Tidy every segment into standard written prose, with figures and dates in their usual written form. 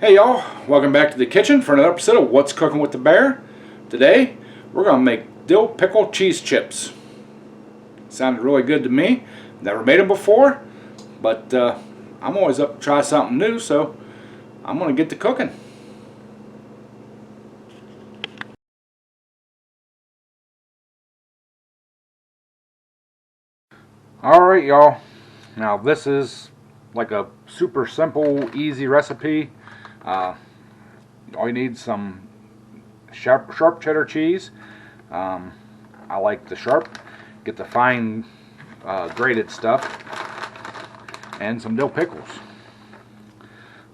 Hey y'all, welcome back to the kitchen for another episode of What's Cooking with the Bear. Today, we're going to make dill pickle cheese chips. Sounded really good to me. Never made them before, but I'm always up to try something new, so I'm going to get to cooking. Alright y'all, now this is like a super simple, easy recipe. All you need is some sharp cheddar cheese. I like the sharp. Get the fine grated stuff, and some dill pickles.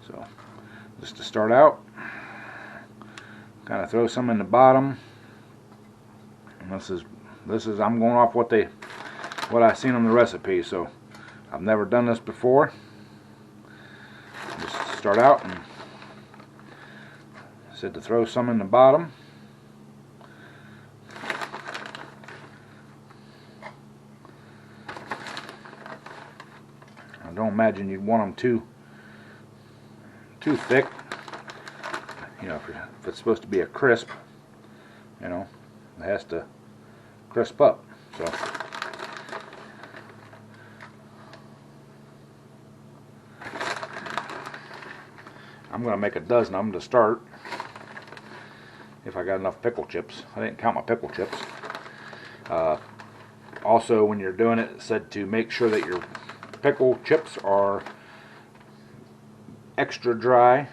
So just to start out, kind of throw some in the bottom. And this is I'm going off what I seen on the recipe. So I've never done this before. Just start out and said to throw some in the bottom. I don't imagine you'd want them too thick. You know, if it's supposed to be a crisp, you know, it has to crisp up. So I'm going to make a dozen of them to start. If I got enough pickle chips. I didn't count my pickle chips. Also, when you're doing it, it said to make sure that your pickle chips are extra dry.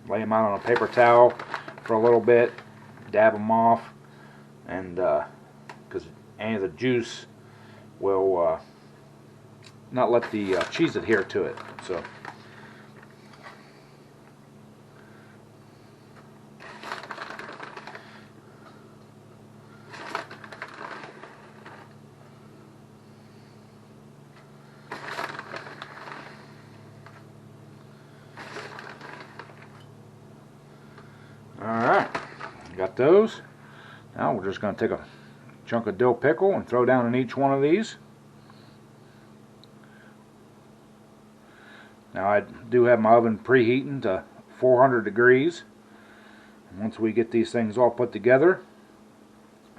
Lay them out on a paper towel for a little bit. Dab them off. And because any of the juice will not let the cheese adhere to it. So alright, got those. Now we're just going to take a chunk of dill pickle and throw down in each one of these. Now I do have my oven preheating to 400 degrees. And once we get these things all put together,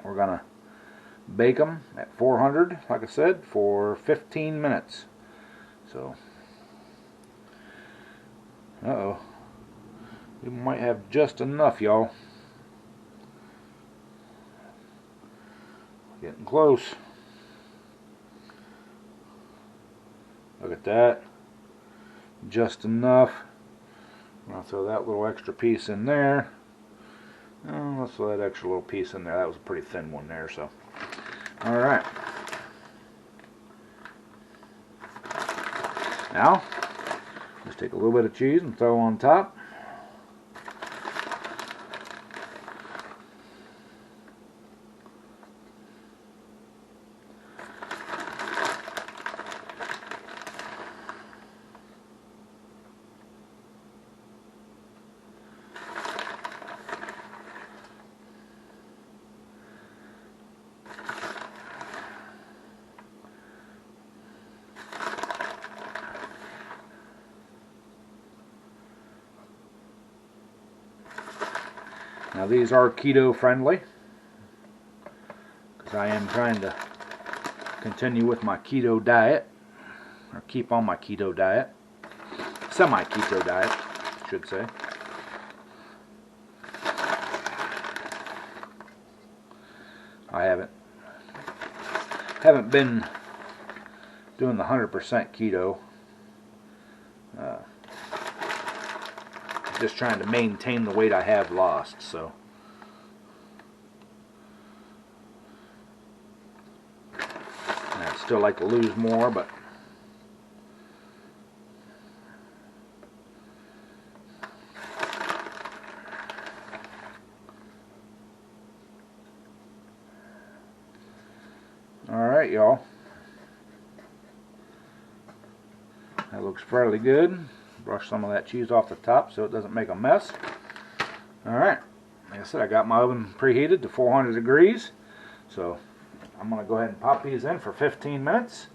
we're going to bake them at 400, like I said, for 15 minutes. So, we might have just enough, y'all. Getting close. Look at that. Just enough. I'll throw that little extra piece in there. Oh, let's throw that extra little piece in there. That was a pretty thin one there, so. Alright. Now, just take a little bit of cheese and throw on top. Now these are keto friendly, because I am trying to continue with my keto diet, or keep on my keto diet, semi-keto diet, I should say. I haven't been doing the 100% keto. Just trying to maintain the weight I have lost, so. And I'd still like to lose more, but alright, y'all. That looks fairly good. Brush some of that cheese off the top so it doesn't make a mess. Alright, like I said, I got my oven preheated to 400 degrees. So I'm going to go ahead and pop these in for 15 minutes.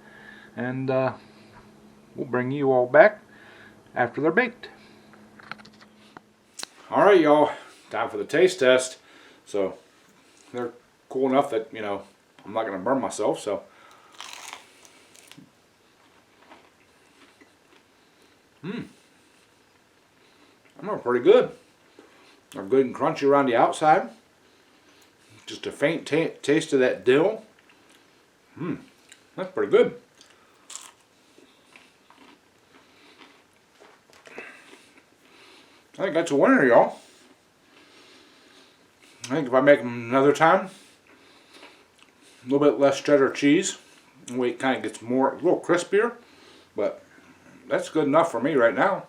And we'll bring you all back after they're baked. Alright, y'all, time for the taste test. So they're cool enough that, you know, I'm not going to burn myself, so. They're pretty good. They're good and crunchy around the outside. Just a faint taste of that dill. That's pretty good. I think that's a winner, y'all. I think if I make them another time, a little bit less cheddar cheese, the way it kind of gets more, a little crispier, but that's good enough for me right now.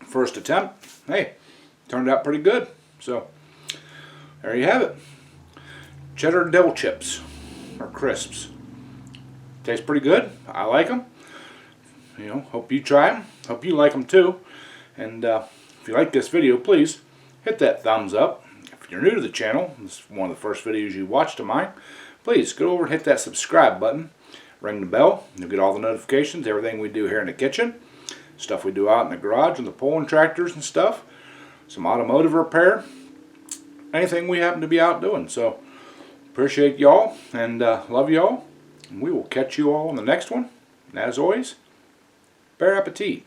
First attempt, hey, turned out pretty good. So there you have it. Cheddar dill chips or crisps. Taste pretty good. I like them. You know, hope you try them. Hope you like them too. And if you like this video, please hit that thumbs up. If you're new to the channel, this is one of the first videos you watched of mine, please go over and hit that subscribe button. Ring the bell. You'll get all the notifications, everything we do here in the kitchen. Stuff we do out in the garage with the pulling tractors and stuff. Some automotive repair. Anything we happen to be out doing. So, appreciate y'all and love y'all. And we will catch you all in the next one. And as always, bon appetit.